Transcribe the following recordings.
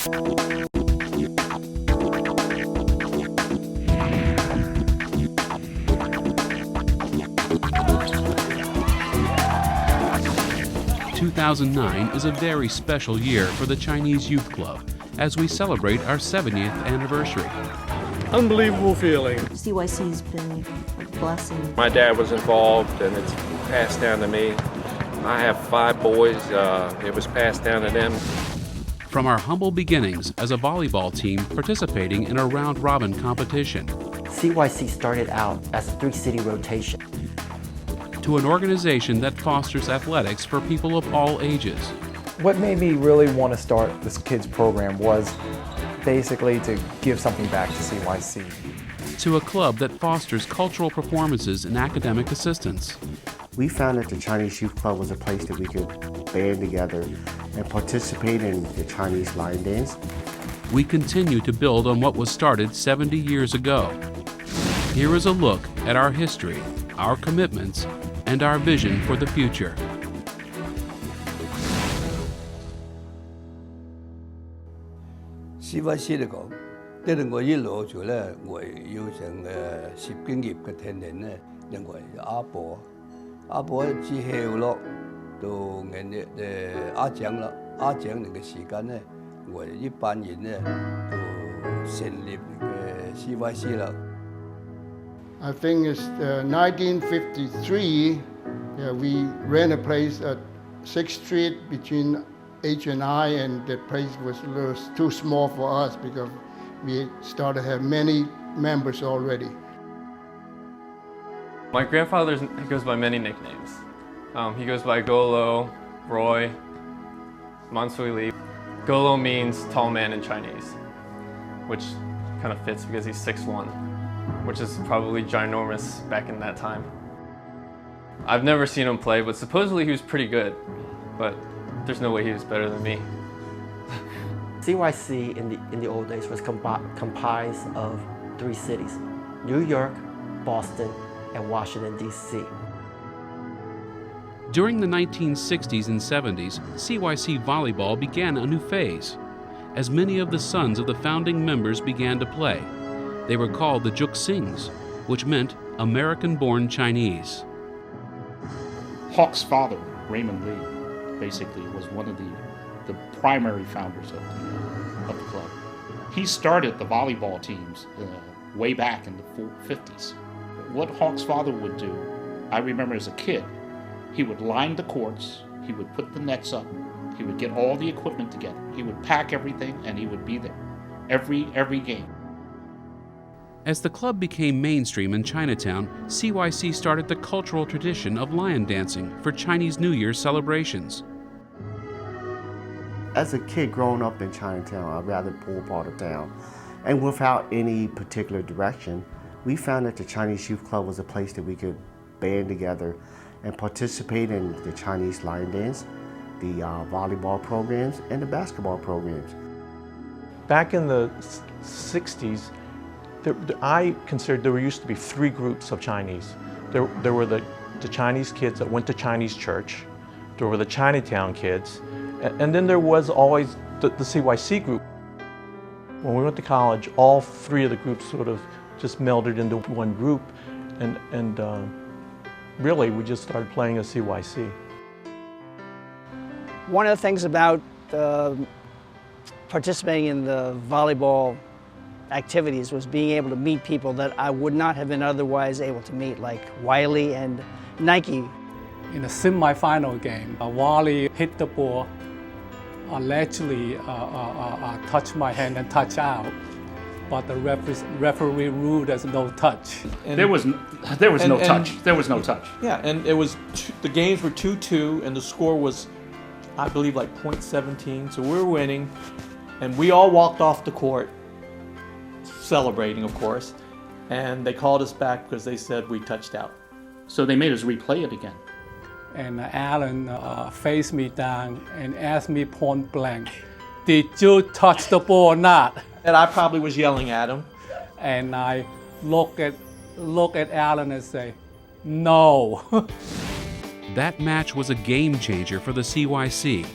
...2009 is a very special year for the Chinese Youth Club as we celebrate our 70th anniversary. Unbelievable feeling. CYC's been a blessing. My dad was involved and it's passed down to me. I have 5 boys. It was passed down to them. From our humble beginnings as a volleyball team participating in a round-robin competition, CYC started out as a 3-city rotation. To an organization that fosters athletics for people of all ages. What made me really want to start this kids program was basically to give something back to CYC. To a club that fosters cultural performances and academic assistance. We found that the Chinese Youth Club was a place that we could band together and participate in the Chinese line dance. We continue to build on what was started 70 years ago. Here is a look at our history, our commitments, and our vision for the future. CYC 嚟講，呢度我一路做咧，我要成10經業嘅天然咧，因為阿婆之後咯，到人哋阿長啦，阿長嚟嘅時間咧，我一班人咧就成立嘅 CYC 啦。I think it's 1953. We ran a place at 6th Street between H&I, and the place was a little too small for us because we started to have many members already. My grandfather goes by many nicknames. He goes by Golo, Roy, Mansui Li. Golo means tall man in Chinese, which kind of fits because he's 6'1", which is probably ginormous back in that time. I've never seen him play, but supposedly he was pretty good, but there's no way he was better than me. CYC in the old days was comprised of 3 cities, New York, Boston, and Washington, D.C. During the 1960s and 70s, CYC volleyball began a new phase, as many of the sons of the founding members began to play. They were called the Juxings, which meant American-born Chinese. Hawk's father, Raymond Lee, basically was one of the primary founders of the club. He started the volleyball teams way back in the 50s. What Hawk's father would do, I remember as a kid, he would line the courts, he would put the nets up, he would get all the equipment together, he would pack everything, and he would be there every game. As the club became mainstream in Chinatown, CYC started the cultural tradition of lion dancing for Chinese New Year celebrations. As a kid growing up in Chinatown, a rather poor part of town, and without any particular direction, we found that the Chinese Youth Club was a place that we could band together and participate in the Chinese line dance, the volleyball programs, and the basketball programs. Back in the 60s, I considered there used to be 3 groups of Chinese. There were the Chinese kids that went to Chinese church, there were the Chinatown kids, and then there was always the CYC group. When we went to college, all 3 of the groups sort of just melded into one group, and really we just started playing as CYC. One of the things about participating in the volleyball activities was being able to meet people that I would not have been otherwise able to meet, like Wiley and Nike. In the semi-final game, Wally hit the ball, allegedly touched my hand and touched out, but the referee ruled as no touch. And there was no touch. There was no touch. Yeah, and it was the games were 2-2, and the score was, I believe, like .17. So we were winning, and we all walked off the court, celebrating, of course, and they called us back because they said we touched out. So they made us replay it again. And Alan faced me down and asked me point blank, "Did you touch the ball or not?" And I probably was yelling at him. And I look at Alan and say, "No." That match was a game changer for the CYC.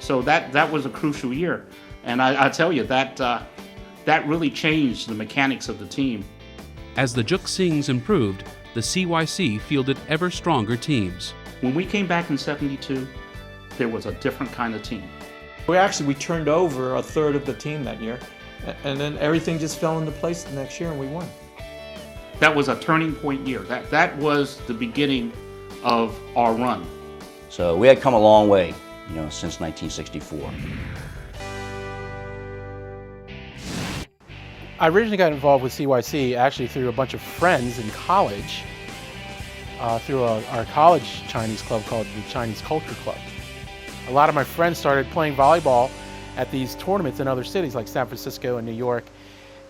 So that was a crucial year. And I tell you, that really changed the mechanics of the team. As the Juk Sings improved, the CYC fielded ever stronger teams. When we came back in '72, there was a different kind of team. We turned over a third of the team that year, and then everything just fell into place the next year and we won. That was a turning point year. That was the beginning of our run. So we had come a long way, since 1964. I originally got involved with CYC actually through a bunch of friends in college, through our college Chinese club called the Chinese Culture Club. A lot of my friends started playing volleyball at these tournaments in other cities like San Francisco and New York,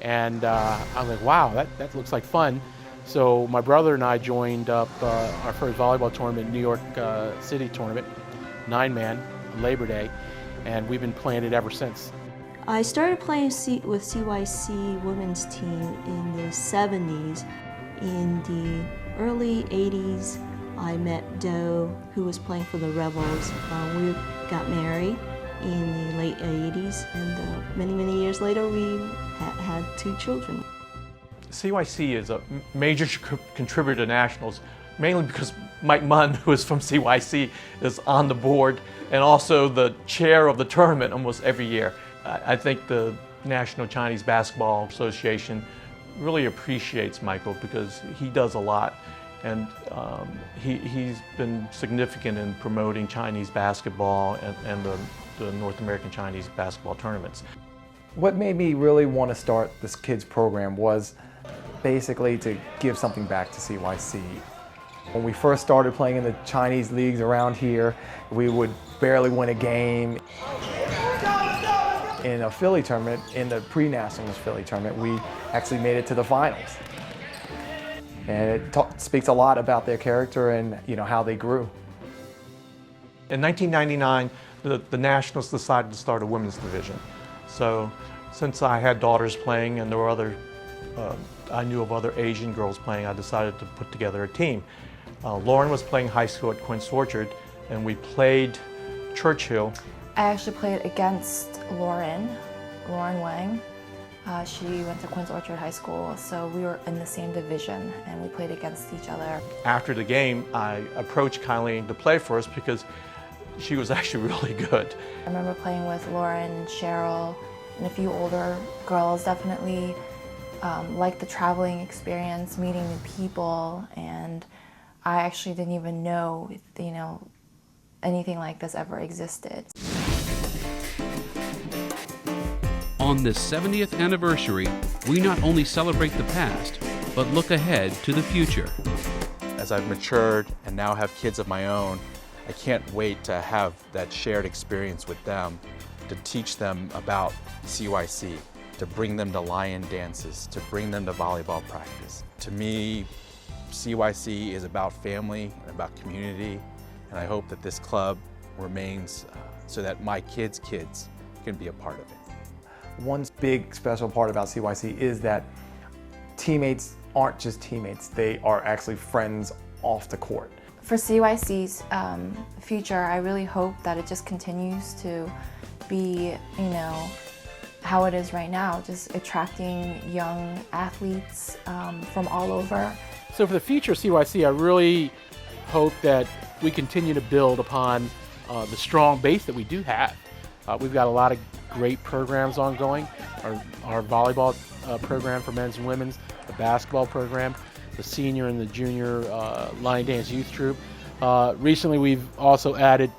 and I was like, wow, that looks like fun. So my brother and I joined up our first volleyball tournament, New York City tournament, 9-man, Labor Day, and we've been playing it ever since. I started playing with CYC women's team in the 70s. In the early 80s, I met Doe, who was playing for the Rebels. We got married in the late 80s, and many, many years later, we had 2 children. CYC is a major contributor to nationals, mainly because Mike Munn, who is from CYC, is on the board and also the chair of the tournament almost every year. I think the National Chinese Basketball Association really appreciates Michael because he does a lot, and he's been significant in promoting Chinese basketball and the North American Chinese basketball tournaments. What made me really want to start this kids program was basically to give something back to CYC. When we first started playing in the Chinese leagues around here, we would barely win a game. In a Philly tournament, in the pre-nationals Philly tournament, we actually made it to the finals. And it speaks a lot about their character and how they grew. In 1999, the Nationals decided to start a women's division. So since I had daughters playing and there were I knew of other Asian girls playing, I decided to put together a team. Lauren was playing high school at Quince Orchard, and we played Churchill. I actually played against Lauren Wang. She went to Quince Orchard High School, so we were in the same division and we played against each other. After the game, I approached Kylie to play for us because she was actually really good. I remember playing with Lauren, Cheryl, and a few older girls. Definitely liked the traveling experience, meeting new people, and I actually didn't even know, anything like this ever existed. On this 70th anniversary, we not only celebrate the past, but look ahead to the future. As I've matured and now have kids of my own, I can't wait to have that shared experience with them, to teach them about CYC, to bring them to lion dances, to bring them to volleyball practice. To me, CYC is about family and about community, and I hope that this club remains so that my kids' kids can be a part of it. One big special part about CYC is that teammates aren't just teammates, they are actually friends off the court. For CYC's future, I really hope that it just continues to be, how it is right now, just attracting young athletes from all over. So for the future of CYC, I really hope that we continue to build upon the strong base that we do have. We've got a lot of great programs ongoing. Our volleyball program for men's and women's, the basketball program, the senior and the junior line dance youth troupe. Recently we've also added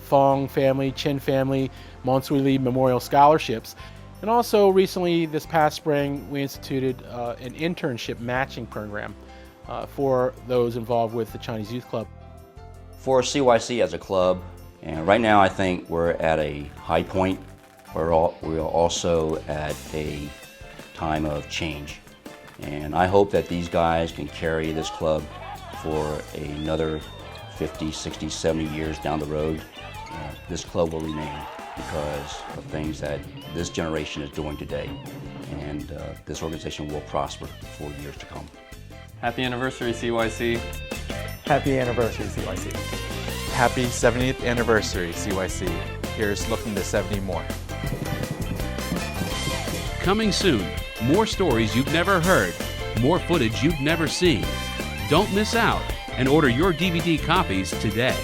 Fong family, Chin family, Monsui Lee Memorial Scholarships. And also recently, this past spring, we instituted an internship matching program for those involved with the Chinese Youth Club. For CYC as a club, and right now I think we're at a high point. We're also at a time of change. And I hope that these guys can carry this club for another 50, 60, 70 years down the road. This club will remain because of things that this generation is doing today. And this organization will prosper for years to come. Happy anniversary, CYC. Happy anniversary, CYC. Happy 70th anniversary, CYC. Here's looking to 70 more. Coming soon, more stories you've never heard, more footage you've never seen. Don't miss out and order your DVD copies today.